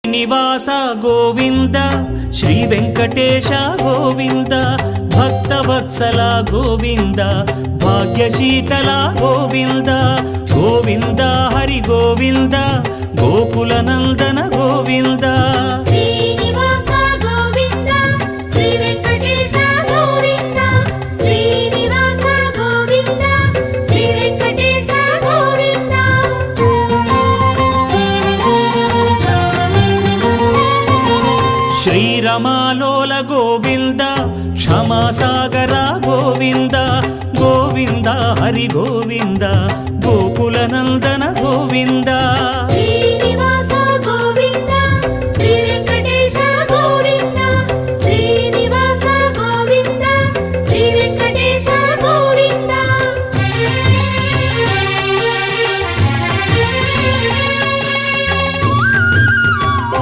నివాస గోవింద శ్రీ వెంకటేశ గోవింద భక్తవత్సల గోవింద భాగ్యశీతల గోవింద గోవింద హరి గోవింద గోకుల నందన గోవింద శ్రీరమాలోల గోవింద క్షమాసాగర గోవింద గోవింద హరి గోవింద గోకుల నందన గోవింద